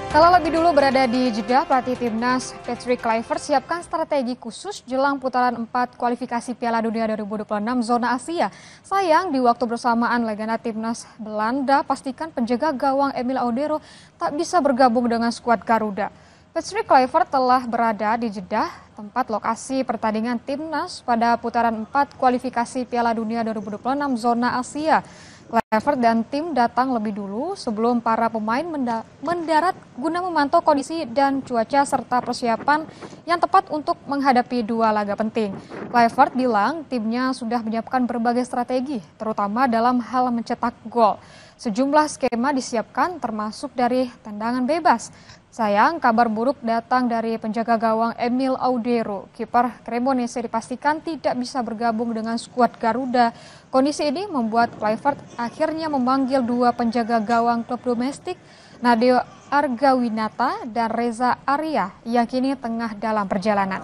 Kalau lebih dulu berada di Jeddah, pelatih timnas Patrick Kluivert siapkan strategi khusus jelang putaran 4 kualifikasi Piala Dunia 2026 zona Asia. Sayang, di waktu bersamaan legenda timnas Belanda pastikan penjaga gawang Emil Audero tak bisa bergabung dengan skuad Garuda. Patrick Kluivert telah berada di Jeddah, tempat lokasi pertandingan timnas pada putaran 4 kualifikasi Piala Dunia 2026 zona Asia. Kluivert dan tim datang lebih dulu sebelum para pemain mendarat guna memantau kondisi dan cuaca serta persiapan yang tepat untuk menghadapi dua laga penting. Kluivert bilang timnya sudah menyiapkan berbagai strategi, terutama dalam hal mencetak gol. Sejumlah skema disiapkan termasuk dari tendangan bebas. Sayang, kabar buruk datang dari penjaga gawang Emil Audero. Kiper Cremonese dipastikan tidak bisa bergabung dengan skuad Garuda. Kondisi ini membuat Kluivert akhirnya memanggil dua penjaga gawang klub domestik, Nadeo Argawinata dan Reza Arya, yang kini tengah dalam perjalanan.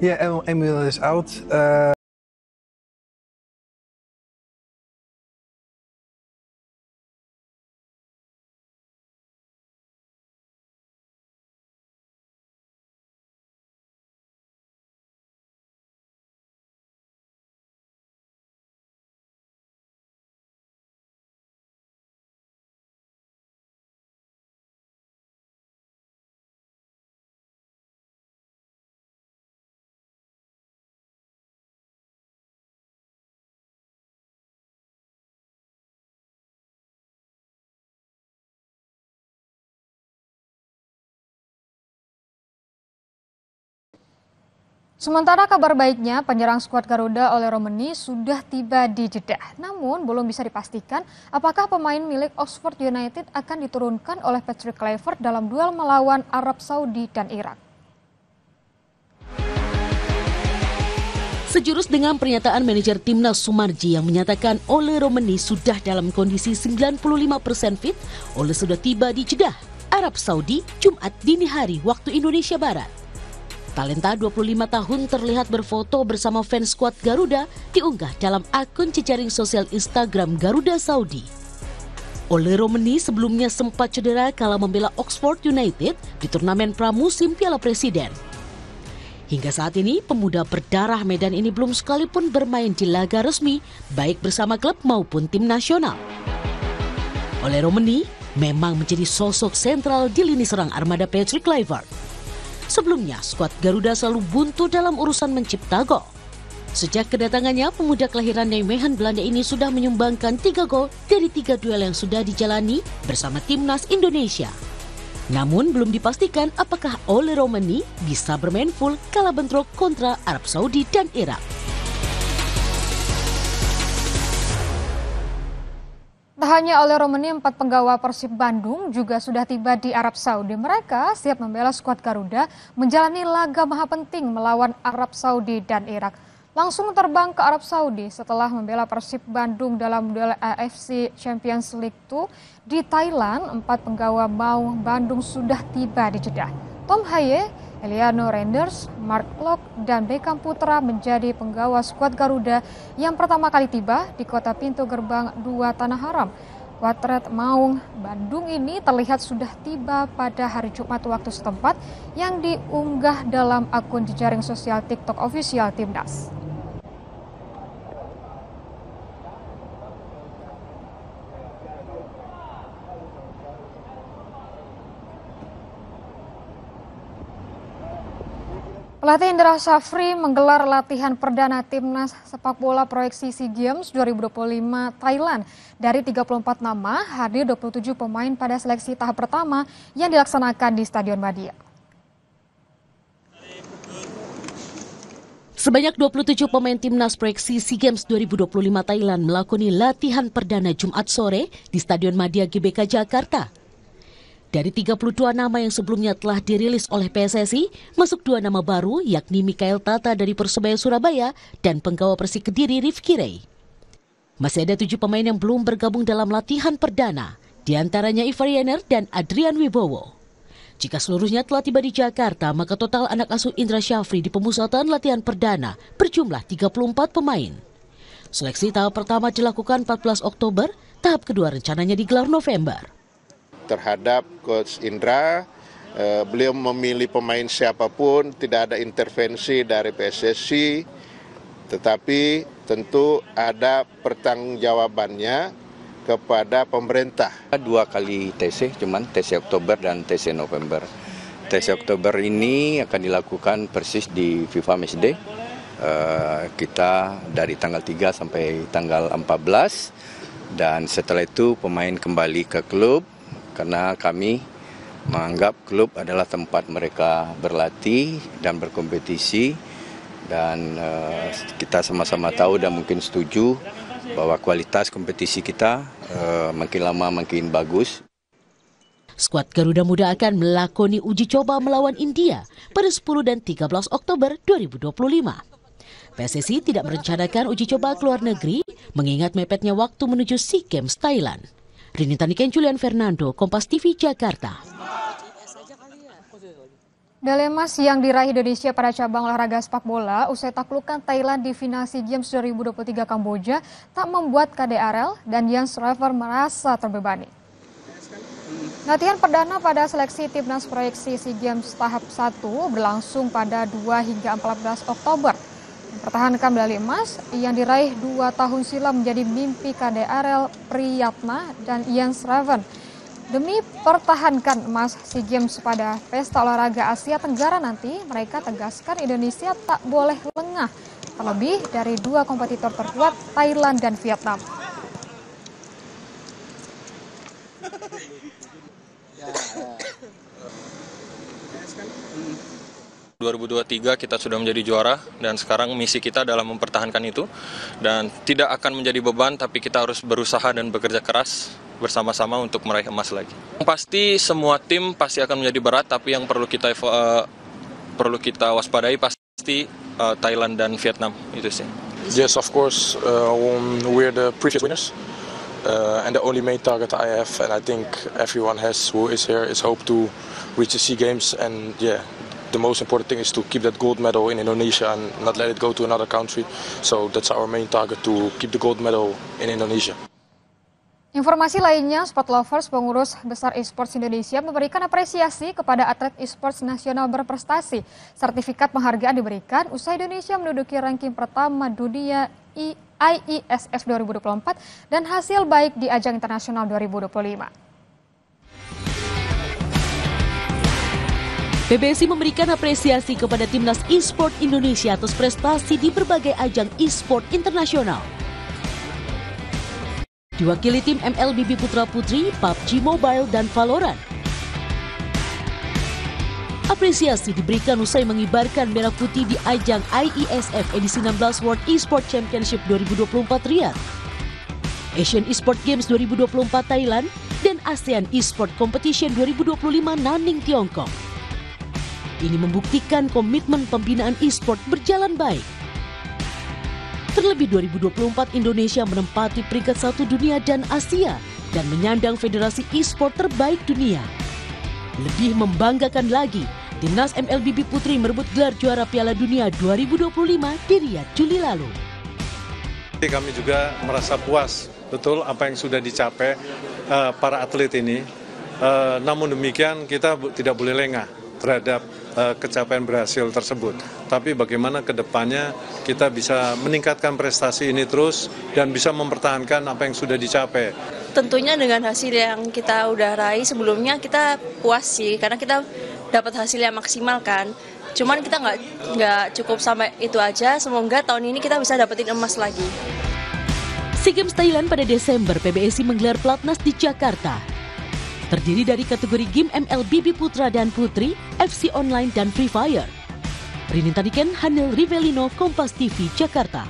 Yeah, Emil is out. Sementara kabar baiknya, penyerang skuad Garuda Ole Romeni sudah tiba di Jeddah. Namun belum bisa dipastikan apakah pemain milik Oxford United akan diturunkan oleh Patrick Kluivert dalam duel melawan Arab Saudi dan Irak. Sejurus dengan pernyataan manajer timnas Sumarji yang menyatakan Ole Romeni sudah dalam kondisi 95% fit, Ole sudah tiba di Jeddah, Arab Saudi, Jumat dini hari waktu Indonesia Barat. Talenta 25 tahun terlihat berfoto bersama fans skuad Garuda diunggah dalam akun jejaring sosial Instagram Garuda Saudi. Ole Romeni sebelumnya sempat cedera kala membela Oxford United di turnamen pramusim Piala Presiden. Hingga saat ini, pemuda berdarah Medan ini belum sekalipun bermain di laga resmi, baik bersama klub maupun tim nasional. Ole Romeni memang menjadi sosok sentral di lini serang armada Patrick Kluivert. Sebelumnya, skuad Garuda selalu buntu dalam urusan mencipta gol. Sejak kedatangannya, pemuda kelahiran Nijmegen Belanda ini sudah menyumbangkan 3 gol dari 3 duel yang sudah dijalani bersama timnas Indonesia. Namun belum dipastikan apakah Ole Romeni bisa bermain full kala bentrok kontra Arab Saudi dan Irak. Tak hanya Ole Romeni, 4 penggawa Persib Bandung juga sudah tiba di Arab Saudi. Mereka siap membela skuad Garuda menjalani laga maha penting melawan Arab Saudi dan Irak. Langsung terbang ke Arab Saudi setelah membela Persib Bandung dalam duel AFC Champions League 2 di Thailand. 4 penggawa Maung Bandung sudah tiba di Jeddah. Tom Haye, Eliano Renders, Mark Klok, dan Beckham Putra menjadi penggawa skuad Garuda yang pertama kali tiba di kota pintu gerbang 2 Tanah Haram. Kuadrat Maung Bandung ini terlihat sudah tiba pada hari Jumat waktu setempat yang diunggah dalam akun jejaring sosial TikTok official Timnas. Pelatih Indra Syafri menggelar latihan perdana timnas sepak bola proyeksi SEA Games 2025 Thailand. Dari 34 nama, hadir 27 pemain pada seleksi tahap pertama yang dilaksanakan di Stadion Madia. Sebanyak 27 pemain timnas proyeksi SEA Games 2025 Thailand melakoni latihan perdana Jumat sore di Stadion Madia GBK Jakarta. Dari 32 nama yang sebelumnya telah dirilis oleh PSSI, masuk 2 nama baru yakni Mikael Tata dari Persebaya Surabaya dan penggawa Persik Kediri Rifki Ray. Masih ada 7 pemain yang belum bergabung dalam latihan perdana, di antaranya Ivar Jenner dan Adrian Wibowo. Jika seluruhnya telah tiba di Jakarta, maka total anak asuh Indra Syafri di pemusatan latihan perdana berjumlah 34 pemain. Seleksi tahap pertama dilakukan 14 Oktober, tahap kedua rencananya digelar November. Terhadap Coach Indra, beliau memilih pemain siapapun, tidak ada intervensi dari PSSI, tetapi tentu ada pertanggungjawabannya kepada pemerintah. 2 kali TC, cuman TC Oktober dan TC November. TC Oktober ini akan dilakukan persis di FIFA Matchday. Kita dari tanggal 3 sampai tanggal 14 dan setelah itu pemain kembali ke klub karena kami menganggap klub adalah tempat mereka berlatih dan berkompetisi dan kita sama-sama tahu dan mungkin setuju bahwa kualitas kompetisi kita makin lama makin bagus. Skuad Garuda Muda akan melakoni uji coba melawan India pada 10 dan 13 Oktober 2025. PSSI tidak merencanakan uji coba ke luar negeri mengingat mepetnya waktu menuju SEA Games Thailand. Rini Taniken, Julian Fernando, Kompas TV, Jakarta. Medali emas yang diraih Indonesia pada cabang olahraga sepak bola usai taklukan Thailand di final SEA Games 2023 Kamboja tak membuat KDRL dan Jens Schrijver merasa terbebani. Latihan perdana pada seleksi timnas proyeksi SEA Games tahap 1 berlangsung pada 2 hingga 14 Oktober. Mempertahankan medali emas yang diraih 2 tahun silam menjadi mimpi KDRL Priyatna dan Jens Schrijver. Demi pertahankan emas SEA Games pada Pesta Olahraga Asia Tenggara nanti, mereka tegaskan Indonesia tak boleh lengah, terlebih dari 2 kompetitor terkuat Thailand dan Vietnam. 2023 kita sudah menjadi juara dan sekarang misi kita adalah mempertahankan itu dan tidak akan menjadi beban tapi kita harus berusaha dan bekerja keras bersama-sama untuk meraih emas lagi. Pasti semua tim pasti akan menjadi berat tapi yang perlu kita waspadai pasti Thailand dan Vietnam itu sih. Yes, of course, we're the previous winners. And the only main target I have, and I think everyone has who is here, is hope to reach the SEA Games. And yeah, the most important thing is to keep that gold medal in Indonesia and not let it go to another country. So that's our main target, to keep the gold medal in Indonesia. Informasi lainnya, Sport Lovers, pengurus besar esports Indonesia, memberikan apresiasi kepada atlet esports nasional berprestasi. Sertifikat penghargaan diberikan usai Indonesia menduduki ranking pertama dunia IISF 2024 dan hasil baik di ajang internasional 2025. PBSI memberikan apresiasi kepada timnas e-sport Indonesia atas prestasi di berbagai ajang e-sport internasional. Diwakili tim MLBB Putra-Putri, PUBG Mobile, dan Valorant. Apresiasi diberikan usai mengibarkan merah putih di ajang IISF edisi 16 World Esport Championship 2024 Riyadh, Asian Esport Games 2024 Thailand, dan ASEAN Esport Competition 2025 Nanning, Tiongkok. Ini membuktikan komitmen pembinaan e-sport berjalan baik. Terlebih 2024 Indonesia menempati peringkat 1 dunia dan Asia dan menyandang federasi e-sport terbaik dunia. Lebih membanggakan lagi, timnas MLBB Putri merebut gelar juara Piala Dunia 2025 di Riyadh Juli lalu. Kami juga merasa puas betul apa yang sudah dicapai para atlet ini. Namun demikian kita tidak boleh lengah terhadap capaian berhasil tersebut. Tapi bagaimana ke depannya kita bisa meningkatkan prestasi ini terus dan bisa mempertahankan apa yang sudah dicapai. Tentunya dengan hasil yang kita udah raih sebelumnya kita puas sih, karena kita dapat hasil yang maksimal kan. Cuman kita nggak cukup sampai itu aja, semoga tahun ini kita bisa dapetin emas lagi. SEA Games Thailand pada Desember, PBSI menggelar Platnas di Jakarta. Terdiri dari kategori game MLBB Putra dan Putri, FC Online, dan Free Fire. Rini Taniken, Hanil Rivelino, Kompas TV, Jakarta.